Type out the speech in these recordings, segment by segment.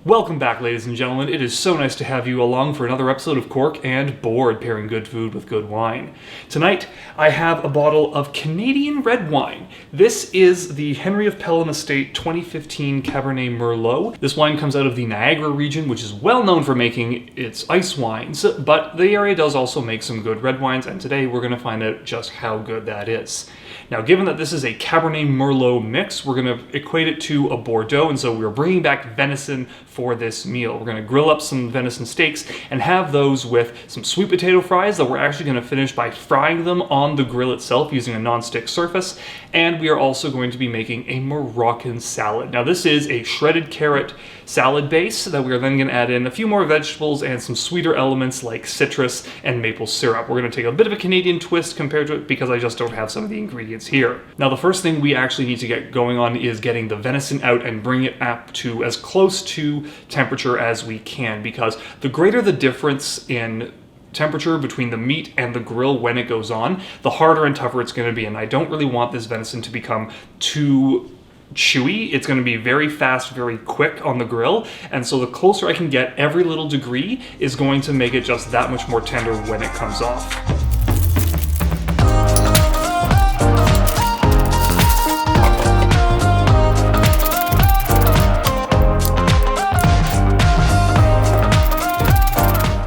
Welcome back, ladies and gentlemen. It is so nice to have you along for another episode of Cork and Board, pairing good food with good wine. Tonight, I have a bottle of Canadian red wine. This is the Henry of Pelham Estate 2015 Cabernet Merlot. This wine comes out of the Niagara region, which is well known for making its ice wines, but the area does also make some good red wines, and today we're going to find out just how good that is. Now, given that this is a Cabernet Merlot mix, we're going to equate it to a Bordeaux, and so we're bringing back venison for this meal. We're going to grill up some venison steaks and have those with some sweet potato fries that we're actually going to finish by frying them on the grill itself using a non-stick surface, and we are also going to be making a Moroccan salad. Now, this is a shredded carrot salad base that we are then going to add in a few more vegetables and some sweeter elements like citrus and maple syrup. We're going to take a bit of a Canadian twist compared to it because I just don't have some of the ingredients here. Now, the first thing we actually need to get going on is getting the venison out and bring it up to as close to temperature as we can, because the greater the difference in temperature between the meat and the grill when it goes on, the harder and tougher it's going to be. And I don't really want this venison to become too chewy. It's going to be very fast, very quick on the grill, and so the closer I can get, every little degree is going to make it just that much more tender when it comes off.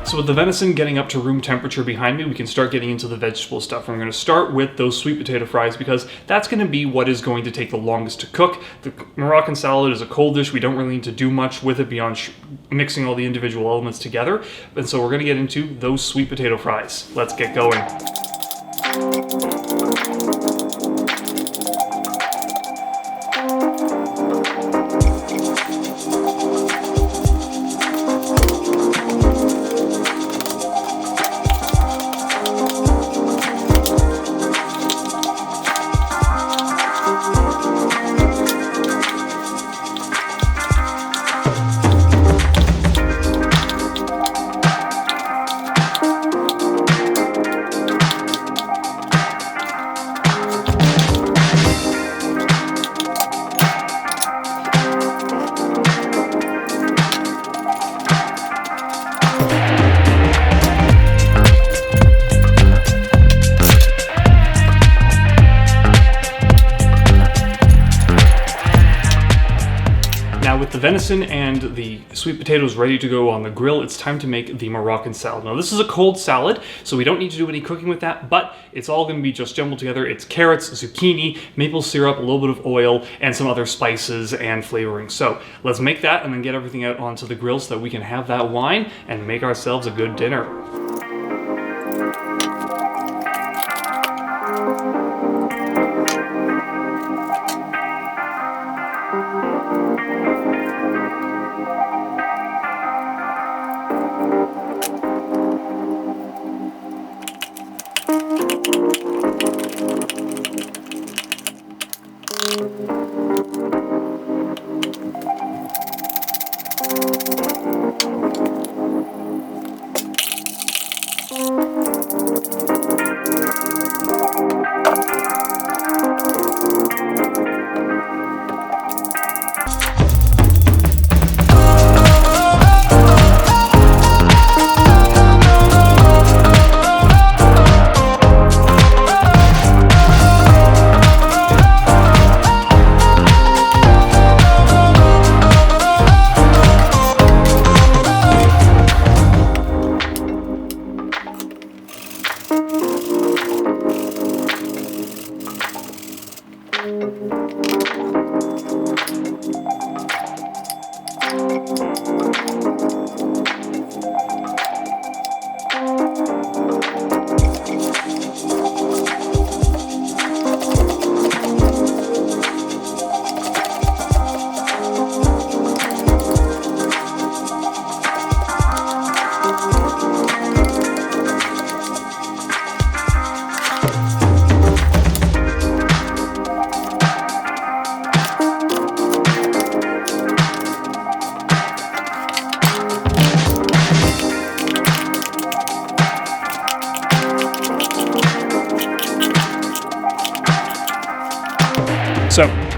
So with the venison getting up to room temperature behind me, we can start getting into the vegetable stuff. And we're going to start with those sweet potato fries because that's going to be what is going to take the longest to cook. The Moroccan salad is a cold dish. We don't really need to do much with it beyond mixing all the individual elements together. And so we're going to get into those sweet potato fries. Let's get going. With the venison and the sweet potatoes ready to go on the grill, it's time to make the Moroccan salad. Now, this is a cold salad, so we don't need to do any cooking with that, but it's all going to be just jumbled together. It's carrots, zucchini, maple syrup, a little bit of oil, and some other spices and flavoring. So let's make that and then get everything out onto the grill so that we can have that wine and make ourselves a good dinner.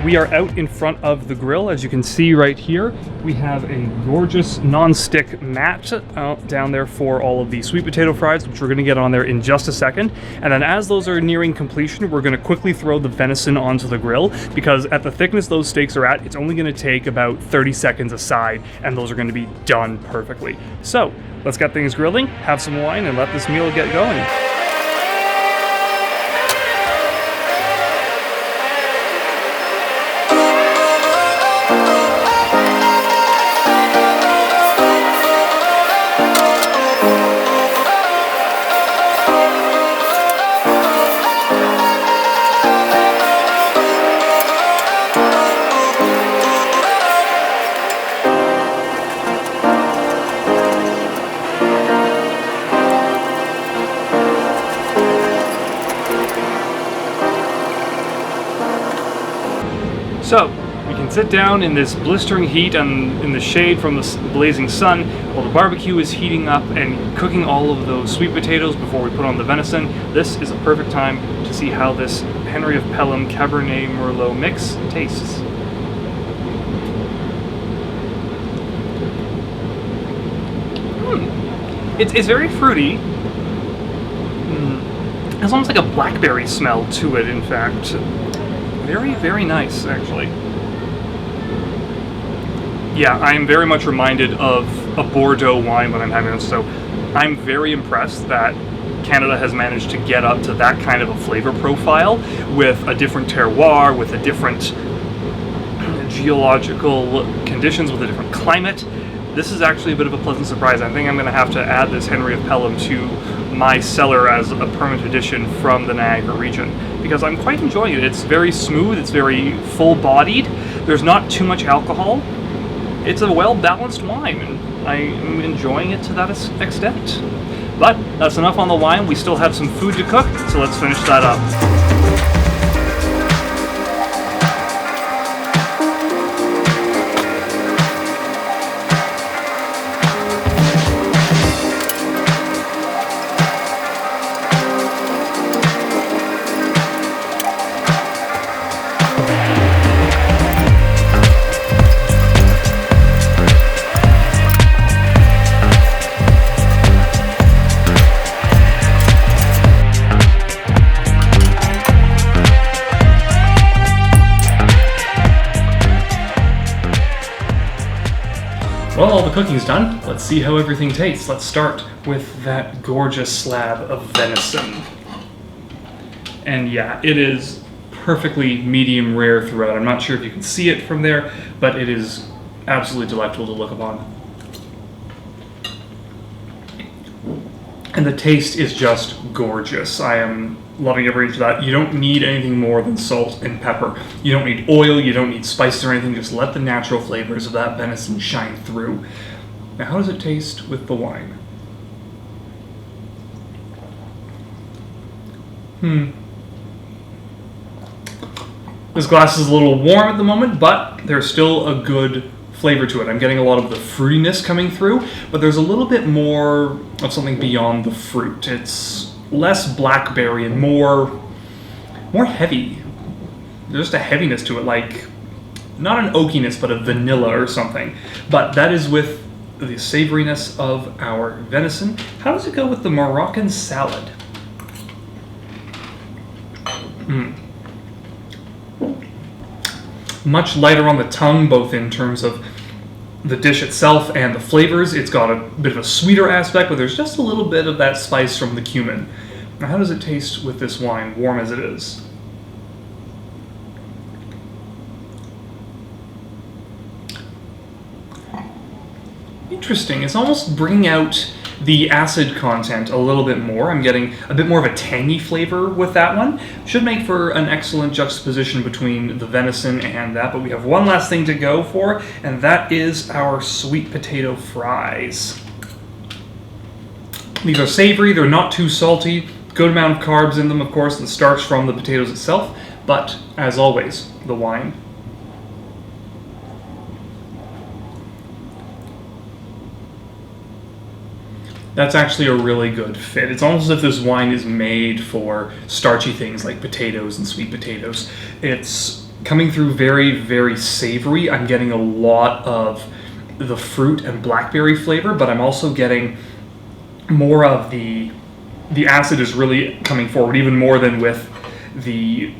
We are out in front of the grill. As you can see right here, we have a gorgeous non-stick mat down there for all of the sweet potato fries, which we're going to get on there in just a second. And then as those are nearing completion, we're going to quickly throw the venison onto the grill, because at the thickness those steaks are at, it's only going to take about 30 seconds a side, and those are going to be done perfectly. So let's get things grilling, have some wine, and let this meal get going. So, we can sit down in this blistering heat and in the shade from the blazing sun while the barbecue is heating up and cooking all of those sweet potatoes before we put on the venison. This is a perfect time to see how this Henry of Pelham Cabernet Merlot mix tastes. It's very fruity. It's almost like a blackberry smell to it, in fact. Very, very nice, actually. Yeah, I'm very much reminded of a Bordeaux wine when I'm having this, so I'm very impressed that Canada has managed to get up to that kind of a flavor profile with a different terroir, with a different geological conditions, with a different climate. This is actually a bit of a pleasant surprise. I think I'm going to have to add this Henry of Pelham to my cellar as a permanent addition from the Niagara region, because I'm quite enjoying it. It's very smooth, it's very full-bodied, there's not too much alcohol. It's a well-balanced wine, and I am enjoying it to that extent. But that's enough on the wine. We still have some food to cook, so let's finish that up. Well, all the cooking's done. Let's see how everything tastes. Let's start with that gorgeous slab of venison. And yeah, it is perfectly medium rare throughout. I'm not sure if you can see it from there, but it is absolutely delightful to look upon. And the taste is just gorgeous. I am loving every inch of that. You don't need anything more than salt and pepper. You don't need oil, you don't need spices or anything. Just let the natural flavors of that venison shine through. Now, how does it taste with the wine? This glass is a little warm at the moment, but there's still a good flavor to it. I'm getting a lot of the fruitiness coming through, but there's a little bit more of something beyond the fruit. It's less blackberry and more heavy. There's just a heaviness to it, like not an oakiness, but a vanilla or something. But that is with the savoriness of our venison. How does it go with the Moroccan salad? Much lighter on the tongue, both in terms of the dish itself and the flavors. It's got a bit of a sweeter aspect, but there's just a little bit of that spice from the cumin. Now, how does it taste with this wine, warm as it is? Interesting. It's almost bringing out the acid content a little bit more. I'm getting a bit more of a tangy flavor with that one. Should make for an excellent juxtaposition between the venison and that, but we have one last thing to go for, and that is our sweet potato fries. These are savory, they're not too salty, good amount of carbs in them, of course, the starch from the potatoes itself, but as always, the wine. That's actually a really good fit. It's almost as if this wine is made for starchy things like potatoes and sweet potatoes. It's coming through very, very savory. I'm getting a lot of the fruit and blackberry flavor, but I'm also getting more of the acid is really coming forward, even more than with the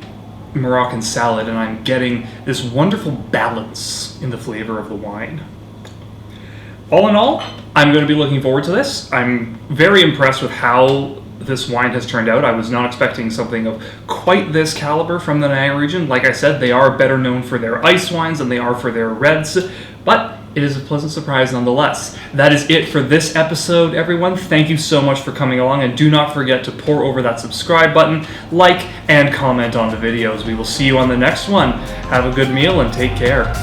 Moroccan salad, and I'm getting this wonderful balance in the flavor of the wine. All in all, I'm going to be looking forward to this. I'm very impressed with how this wine has turned out. I was not expecting something of quite this caliber from the Niagara region. Like I said, they are better known for their ice wines than they are for their reds, but it is a pleasant surprise nonetheless. That is it for this episode, everyone. Thank you so much for coming along, and do not forget to pour over that subscribe button, like, and comment on the videos. We will see you on the next one. Have a good meal and take care.